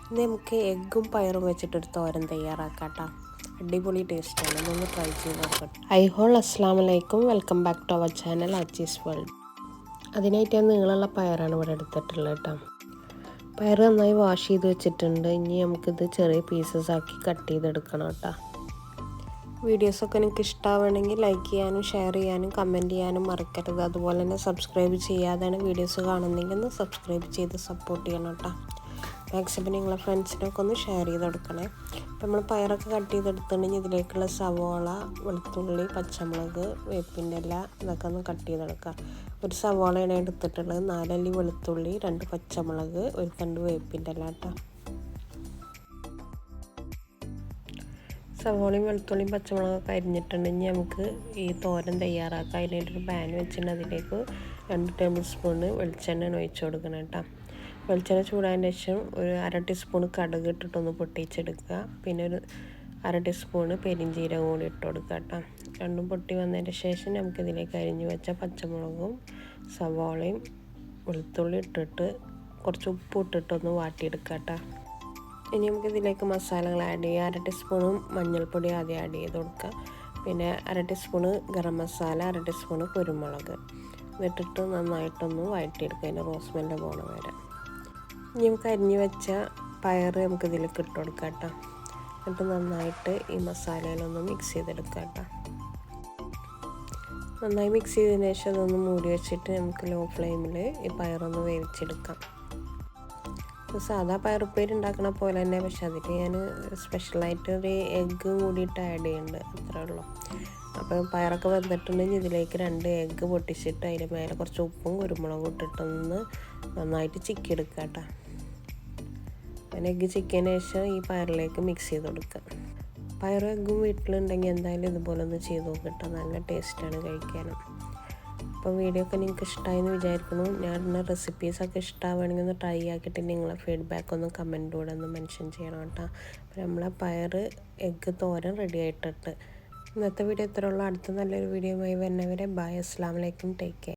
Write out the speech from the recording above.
ഇന്ന് നമുക്ക് എഗ്ഗും പയറും വെച്ചിട്ടൊരു തോരൻ തയ്യാറാക്കാം കേട്ടോ. അടിപൊളി ടേസ്റ്റാണ്, ഒന്ന് ട്രൈ ചെയ്ത് നോക്കട്ടെ. അസ്സലാമു അലൈക്കും, welcome back to our channel അച്ചീസ് വേൾഡ്. അതിനായിട്ട് ഞാൻ നീളമുള്ള പയറാണ് ഇവിടെ എടുത്തിട്ടുള്ളത് കേട്ടോ. പയർ നന്നായി വാഷ് ചെയ്ത് വെച്ചിട്ടുണ്ട്. ഇനി നമുക്കിത് ചെറിയ പീസസ് ആക്കി കട്ട് ചെയ്തെടുക്കണം കേട്ടോ. വീഡിയോസൊക്കെ നിങ്ങൾക്ക് ഇഷ്ടമാണെങ്കിൽ ലൈക്ക് ചെയ്യാനും ഷെയർ ചെയ്യാനും കമൻറ്റ് ചെയ്യാനും മറക്കരുത്. അതുപോലെ തന്നെ സബ്സ്ക്രൈബ് ചെയ്യാതെയാണ് വീഡിയോസ് കാണുന്നെങ്കിൽ ഒന്ന് സബ്സ്ക്രൈബ് ചെയ്ത് സപ്പോർട്ട് ചെയ്യണം കേട്ടോ. മാക്സിമം നിങ്ങളെ ഫ്രണ്ട്സിനൊക്കെ ഒന്ന് ഷെയർ ചെയ്ത് കൊടുക്കണേ. അപ്പോൾ നമ്മൾ പയറൊക്കെ കട്ട് ചെയ്തെടുത്തിട്ടുണ്ടെങ്കിൽ ഇതിലേക്കുള്ള സവോള, വെളുത്തുള്ളി, പച്ചമുളക്, വേപ്പിൻ്റെ ഇല ഇതൊക്കെ ഒന്ന് കട്ട് ചെയ്തെടുക്കുക. ഒരു സവോളയാണ് എടുത്തിട്ടുള്ളത്, 4 അല്ലി വെളുത്തുള്ളി, 2 പച്ചമുളക്, ഒരു തണ്ട് വേപ്പിൻ്റെ ഇല കേട്ടോ. സവോളയും വെളുത്തുള്ളിയും പച്ചമുളകൊക്കെ അരിഞ്ഞിട്ടുണ്ടെങ്കിൽ നമുക്ക് ഈ തോരൻ തയ്യാറാക്കാം. അതിനായിട്ടൊരു പാൻ വെച്ചിട്ട് അതിലേക്ക് 2 ടേബിൾ സ്പൂണ് വെളിച്ചെണ്ണയാണ് ഒഴിച്ച് കൊടുക്കണം കേട്ടോ. വെളിച്ചെണ്ണ ചൂടായതിന് ശേഷം ഒരു 1/2 ടീസ്പൂണ് കടുക് ഇട്ടിട്ടൊന്ന് പൊട്ടിച്ചെടുക്കുക. പിന്നെ ഒരു 1/2 ടീസ്പൂണ് പെരിഞ്ചീരകം കൂടി ഇട്ട് കൊടുക്കുക കേട്ടോ. രണ്ടും പൊട്ടി വന്നതിന് ശേഷം നമുക്കിതിലേക്ക് അരിഞ്ഞ് വെച്ച പച്ചമുളകും സവോളയും വെളുത്തുള്ളി ഇട്ടിട്ട് കുറച്ച് ഉപ്പ് ഇട്ടിട്ടൊന്ന് വാട്ടിയെടുക്കുക കേട്ടോ. ഇനി നമുക്കിതിലേക്ക് മസാലകൾ ആഡ് ചെയ്യുക. 1/2 ടീസ്പൂണ് മഞ്ഞൾപ്പൊടി ആദ്യം ആഡ് ചെയ്ത് കൊടുക്കുക. പിന്നെ 1/2 ടീസ്പൂണ് ഗരം മസാല, 1/2 ടീസ്പൂണ് കുരുമുളക് ഇതിട്ടിട്ട് നന്നായിട്ടൊന്ന് വഴറ്റിയെടുക്കുക, അതിന് റോസ് സ്മെല്ല് പോണ വരെ. ഇനി നമുക്ക് അരിഞ്ഞ് വെച്ച പയർ നമുക്കിതിലേക്ക് ഇട്ട് കൊടുക്കാം കേട്ടോ. എന്നിട്ട് നന്നായിട്ട് ഈ മസാലയിലൊന്ന് മിക്സ് ചെയ്തെടുക്കാം കേട്ടോ. നന്നായി മിക്സ് ചെയ്തതിന് ശേഷം അതൊന്ന് മൂടി വെച്ചിട്ട് നമുക്ക് ലോ ഫ്ലെയിമിൽ ഈ പയറൊന്ന് വേവിച്ചെടുക്കാം. സാധാ പയറുപ്പേരി ഉണ്ടാക്കണ പോലെ തന്നെ, പക്ഷെ അതിൽ ഞാൻ സ്പെഷ്യലായിട്ട് ഒരു എഗ്ഗ് കൂടിയിട്ട് ആഡ് ചെയ്യുന്നുണ്ട്, അത്രേ ഉള്ളൂ. അപ്പോൾ പയറൊക്കെ വെന്തിട്ടുണ്ടെങ്കിൽ ഇതിലേക്ക് 2 എഗ്ഗ് പൊട്ടിച്ചിട്ട് അതിൻ്റെ മേലെ കുറച്ച് ഉപ്പും കുരുമുളകും ഇട്ടിട്ടൊന്ന് നന്നായിട്ട് ചിക്കി എടുക്കുക കേട്ടോ. അങ്ങനെ എഗ്ഗ് ചിക്കിയതിന് ശേഷം ഈ പയറിലേക്ക് മിക്സ് ചെയ്ത് കൊടുക്കുക. പയറും എഗ്ഗും വീട്ടിലുണ്ടെങ്കിൽ എന്തായാലും ഇതുപോലെ ഒന്ന് ചെയ്ത് നോക്കിട്ടോ, നല്ല ടേസ്റ്റാണ് കഴിക്കാനും. അപ്പോൾ വീഡിയോ ഒക്കെ നിങ്ങൾക്ക് ഇഷ്ടമായെന്ന് വിചാരിക്കുന്നു. ഞാൻ ഇടുന്ന റെസിപ്പീസൊക്കെ ഇഷ്ടമാവുകയാണെങ്കിൽ ഒന്ന് ട്രൈ ആക്കിയിട്ട് നിങ്ങളെ ഫീഡ്ബാക്ക് ഒന്ന് കമൻറ്റിലൂടെ ഒന്ന് മെൻഷൻ ചെയ്യണം കേട്ടോ. അപ്പോൾ നമ്മളെ പയർ എഗ്ഗ് തോരൻ റെഡി ആയിട്ടിട്ട്. ഇന്നത്തെ വീഡിയോ ഇത്രയുള്ള. അടുത്ത നല്ലൊരു വീഡിയോയുമായി വരുന്നവരെ ബൈ. അസ്സലാമു അലൈക്കും, ടേക്ക് കെയർ.